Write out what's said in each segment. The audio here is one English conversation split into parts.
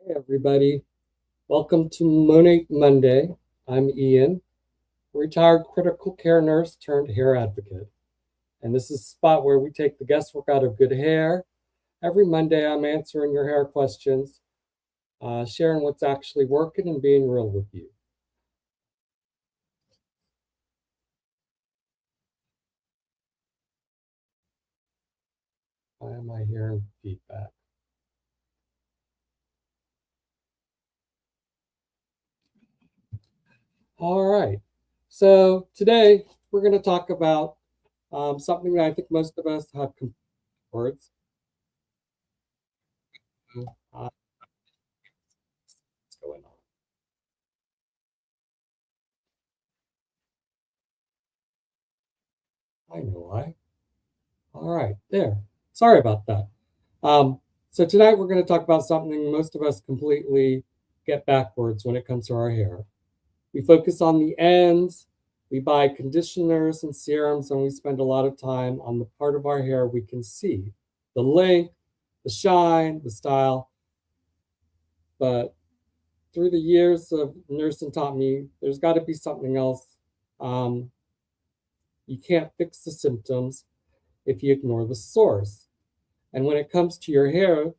Hey everybody, welcome to Monat Monday. I'm Ian, retired critical care nurse turned hair advocate. And this is a spot where we take the guesswork out of good hair. Every Monday I'm answering your hair questions, sharing what's actually working and being real with you. Why am I hearing feedback? All right, so today we're going to talk about something that I think most of us have words. What's going on? I know why. All right, there. Sorry about that. Um, so tonight we're going to talk about something most of us completely get backwards when it comes to our hair. We focus on the ends, we buy conditioners and serums, and we spend a lot of time on the part of our hair we can see, the length, the shine, the style. But through the years of nursing taught me there's got to be something else. Um, you can't fix the symptoms if you ignore the source. And when it comes to your hair,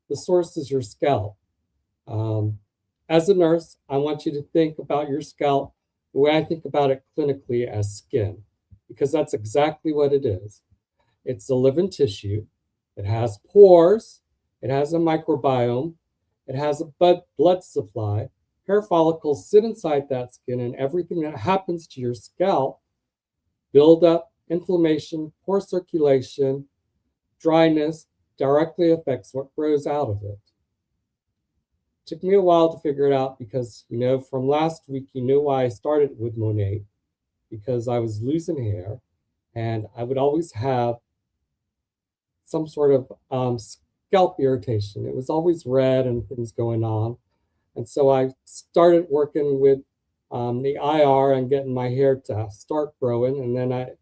the source is your scalp. Um, as a nurse, I want you to think about your scalp the way I think about it clinically as skin, because that's exactly what it is. It's a living tissue. It has pores. It has a microbiome. It has a blood supply. Hair follicles sit inside that skin, and everything that happens to your scalp, buildup, inflammation, poor circulation, dryness, directly affects what grows out of it. Took me a while to figure it out because, from last week, you know why I started with Monat, because I was losing hair and I would always have some sort of scalp irritation. It was always red and things going on. And so I started working with the IR and getting my hair to start growing. And then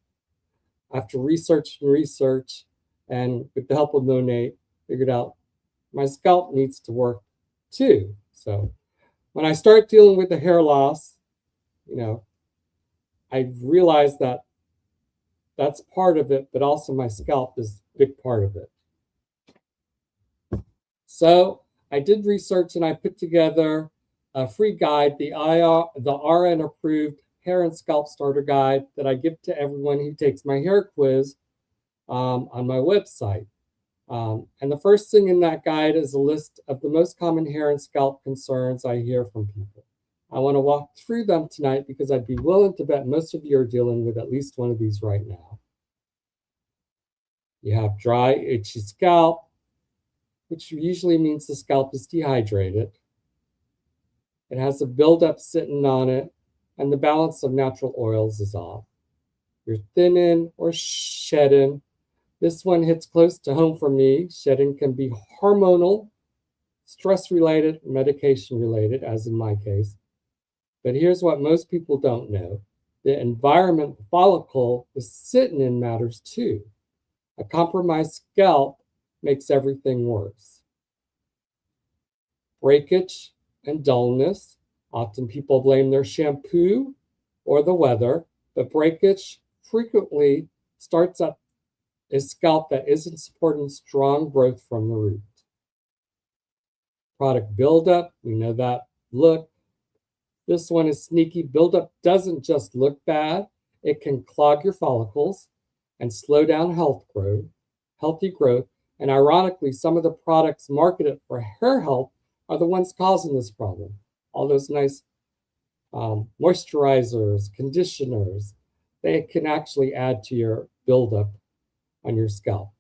after research and research, and with the help of Monat, figured out my scalp needs to work too. So when I start dealing with the hair loss, you know, I realized that that's part of it, but also my scalp is a big part of it. So I did research and I put together a free guide, the RN approved hair and scalp starter guide that I give to everyone who takes my hair quiz on my website. And the first thing in that guide is a list of the most common hair and scalp concerns I hear from people. I want to walk through them tonight because I'd be willing to bet most of you are dealing with at least one of these right now. You have dry, itchy scalp, which usually means the scalp is dehydrated. It has a buildup sitting on it, and the balance of natural oils is off. You're thinning or shedding. This one hits close to home for me. Shedding can be hormonal, stress related, medication related, as in my case. But here's what most people don't know: the environment the follicle is sitting in matters too. A compromised scalp makes everything worse. Breakage and dullness. Often people blame their shampoo or the weather, but breakage frequently starts at a scalp that isn't supporting strong growth from the root. Product buildup, we know that look. This one is sneaky. Buildup doesn't just look bad, it can clog your follicles and slow down healthy growth. And ironically, some of the products marketed for hair health are the ones causing this problem. All those nice moisturizers, conditioners, they can actually add to your buildup on your scalp.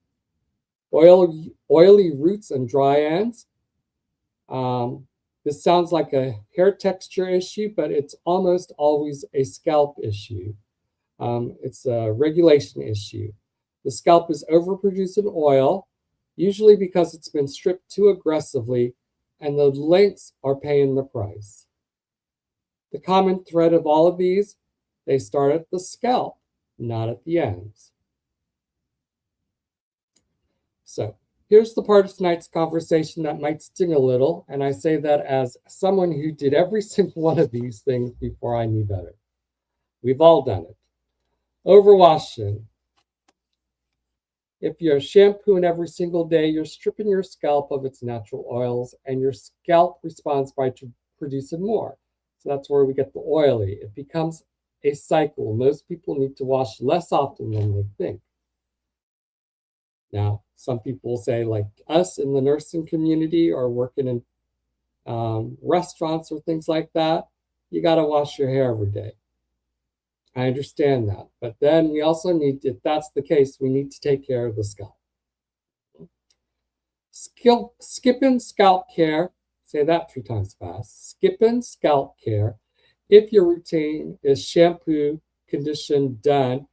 Oily roots and dry ends. This sounds like a hair texture issue, but it's almost always a scalp issue. It's a regulation issue. The scalp is overproducing oil, usually because it's been stripped too aggressively, and the lengths are paying the price. The common thread of all of these, they start at the scalp, not at the ends. So Here's the part of tonight's conversation that might sting a little, and I say that as someone who did every single one of these things before I knew better. We've all done it. Overwashing. If you're shampooing every single day, you're stripping your scalp of its natural oils, and your scalp responds by producing more. So that's where we get the oily. It becomes a cycle. Most people need to wash less often than they think. Now, some people say, like us in the nursing community or working in restaurants or things like that, you got to wash your hair every day. I understand that. But then we also need, if that's the case, we need to take care of the scalp. Skipping scalp care, say that 3 times fast. Skipping scalp care. If your routine is shampoo, condition, done,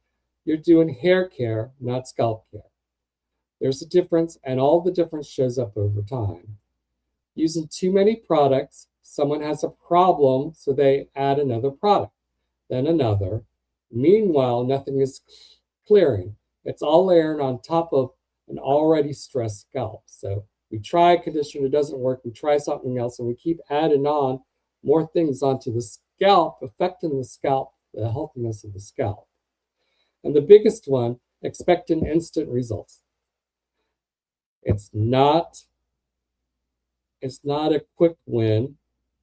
you're doing hair care, not scalp care. There's a difference, and all the difference shows up over time. Using too many products, someone has a problem, so they add another product, then another. Meanwhile, nothing is clearing. It's all layering on top of an already stressed scalp. So we try a conditioner, it doesn't work. We try something else, and we keep adding on more things onto the scalp, affecting the scalp, the healthiness of the scalp. And the biggest one, expecting instant results. It's not a quick win.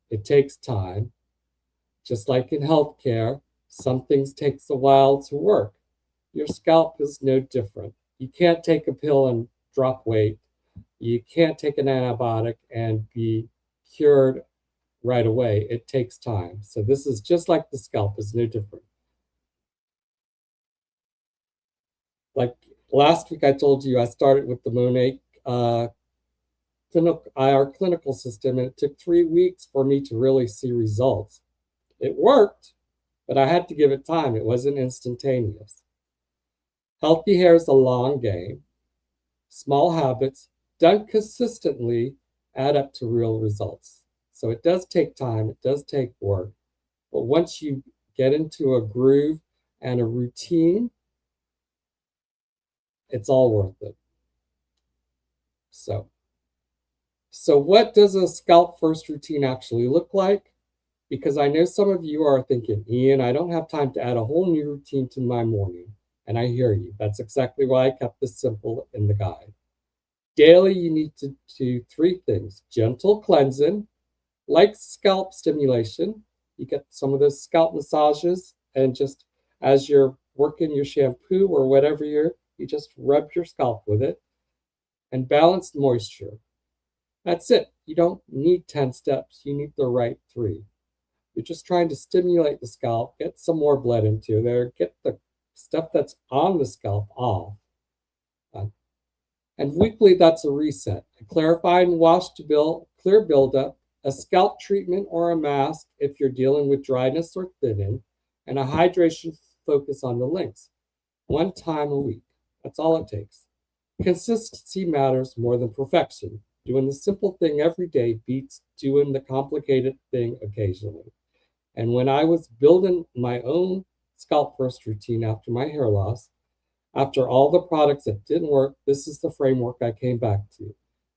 It takes time. Just like in healthcare, some things takes a while to work. Your scalp is no different. You can't take a pill and drop weight. You can't take an antibiotic and be cured right away. It takes time. So this is just like the scalp is no different. Like last week, I told you I started with the Monat our clinical system, and it took 3 weeks for me to really see results. It worked, but I had to give it time. It wasn't instantaneous. Healthy hair is a long game. Small habits done consistently add up to real results. So it does take time, it does take work. But once you get into a groove and a routine, it's all worth it. So what does a scalp first routine actually look like? Because I know some of you are thinking, Ian, I don't have time to add a whole new routine to my morning. And I hear you. That's exactly why I kept this simple in the guide. Daily, you need to do 3 things. Gentle cleansing, like scalp stimulation. You get some of those scalp massages, and just as you're working your shampoo or whatever you just rub your scalp with it. And balanced moisture. That's it. You don't need 10 steps. You need the right 3. You're just trying to stimulate the scalp, get some more blood into there, get the stuff that's on the scalp off. And weekly, that's a reset. A clarify and wash to clear buildup, a scalp treatment or a mask if you're dealing with dryness or thinning, and a hydration focus on the links. 1 time a week. That's all it takes. Consistency matters more than perfection. Doing the simple thing every day beats doing the complicated thing occasionally. And when I was building my own scalp first routine after my hair loss, after all the products that didn't work, this is the framework I came back to.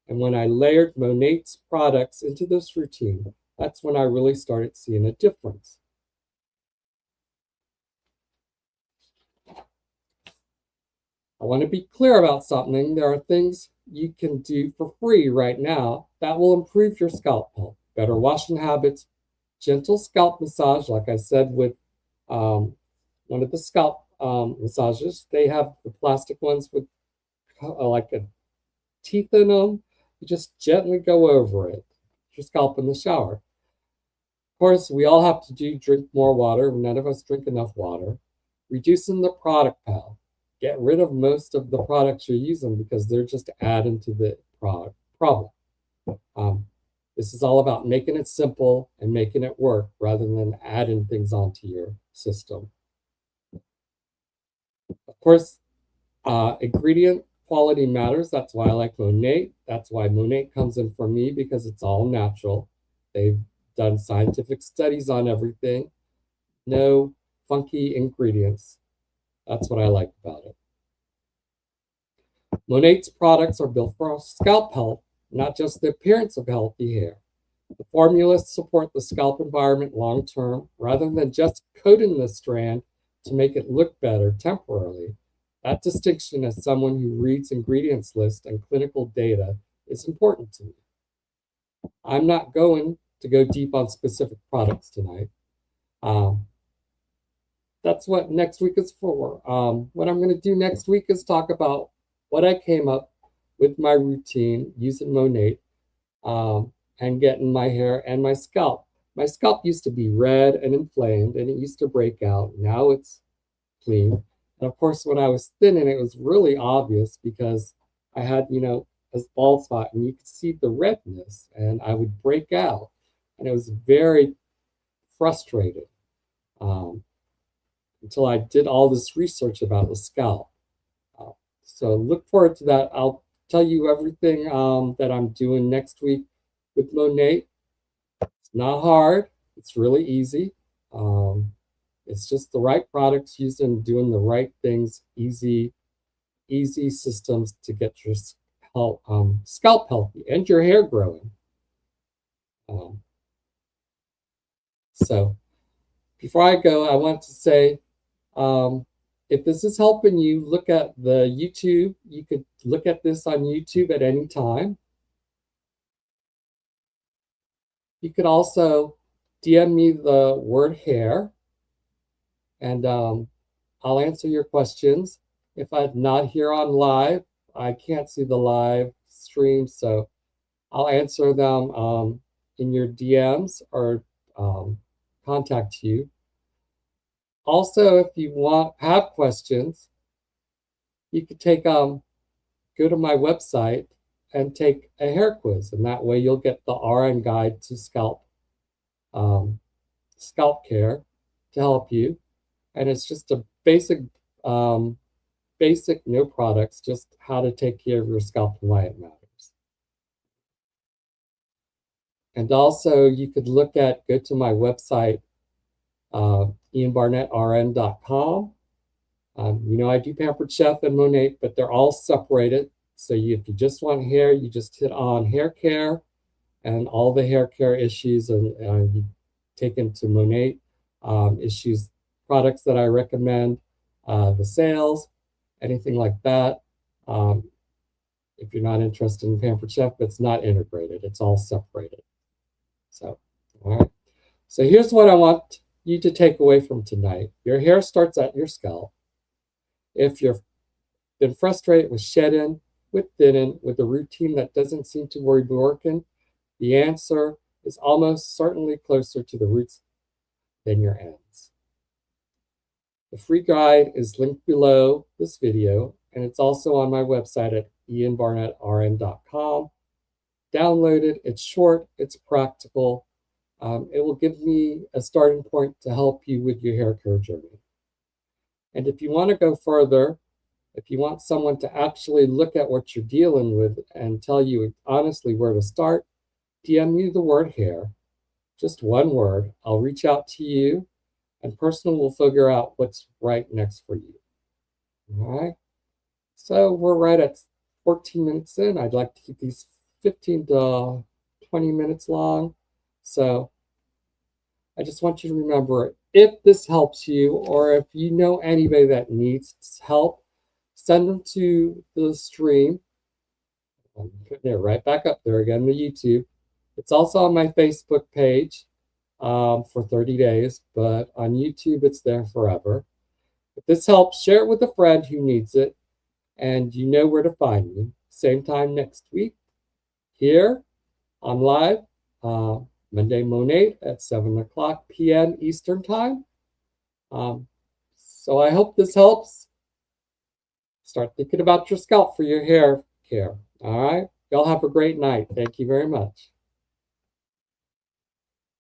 And when I layered Monat's products into this routine, that's when I really started seeing a difference. I want to be clear about something. There are things you can do for free right now that will improve your scalp health. Better washing habits, gentle scalp massage, like I said with one of the scalp massages. They have the plastic ones with like a teeth in them. You just gently go over it. Your scalp in the shower. Of course, we all have to drink more water. None of us drink enough water. Reducing the product pile. Get rid of most of the products you're using because they're just adding to the problem. This is all about making it simple and making it work rather than adding things onto your system. Of course, ingredient quality matters. That's why I like Monat. That's why Monat comes in for me, because it's all natural. They've done scientific studies on everything. No funky ingredients. That's what I like about it. Monat's products are built for scalp health, not just the appearance of healthy hair. The formulas support the scalp environment long term rather than just coating the strand to make it look better temporarily. That distinction, as someone who reads ingredients lists and clinical data, is important to me. I'm not going to go deep on specific products tonight. Um, that's what next week is for. What I'm going to do next week is talk about what I came up with my routine using Monat and getting my hair and my scalp. My scalp used to be red and inflamed and it used to break out. Now it's clean. And of course, when I was thinning, it was really obvious because I had, a bald spot and you could see the redness and I would break out. And it was very frustrated until I did all this research about the scalp. Uh, so look forward to that. I'll tell you everything that I'm doing next week with Monat. It's not hard. It's really easy. It's just the right products used and doing the right things. Easy systems to get your scalp healthy and your hair growing. So before I go, I want to say, if this is helping you, look at the YouTube. You could look at this on YouTube at any time. You could also DM me the word hair, and I'll answer your questions. If I'm not here on live, I can't see the live stream, so I'll answer them in your DMs or contact you. Also, if you have questions, you could go to my website and take a hair quiz, and that way you'll get the RN guide to scalp care to help you. And it's just a basic, no products, just how to take care of your scalp and why it matters. And also, you could go to my website, ianbarnettrn.com. I do Pampered Chef and Monat, but they're all separated. So if you just want hair, you just hit on hair care and all the hair care issues, and you take into Monat issues, products that I recommend, the sales, anything like that. If you're not interested in Pampered Chef, it's not integrated. It's all separated. So, all right. So here's what I want you to take away from tonight. Your hair starts at your scalp. If you've been frustrated with shedding, with thinning, with a routine that doesn't seem to be working, the answer is almost certainly closer to the roots than your ends. The free guide is linked below this video, and it's also on my website at ianbarnettrn.com. Download it. It's short. It's practical. It will give me a starting point to help you with your hair care journey. And if you want to go further, if you want someone to actually look at what you're dealing with and tell you honestly where to start, DM me the word hair, just one word. I'll reach out to you, and Personal will figure out what's right next for you. All right. So we're right at 14 minutes in. I'd like to keep these 15 to 20 minutes long. So I just want you to remember, if this helps you, or if you know anybody that needs help, send them to the stream. I'm putting it right back up there again, the YouTube. It's also on my Facebook page for 30 days, but on YouTube, it's there forever. If this helps, share it with a friend who needs it, and you know where to find me. Same time next week, here on live, Monday Monat at 7 p.m. Eastern Time. So I hope this helps. Start thinking about your scalp for your hair care. All right. Y'all have a great night. Thank you very much.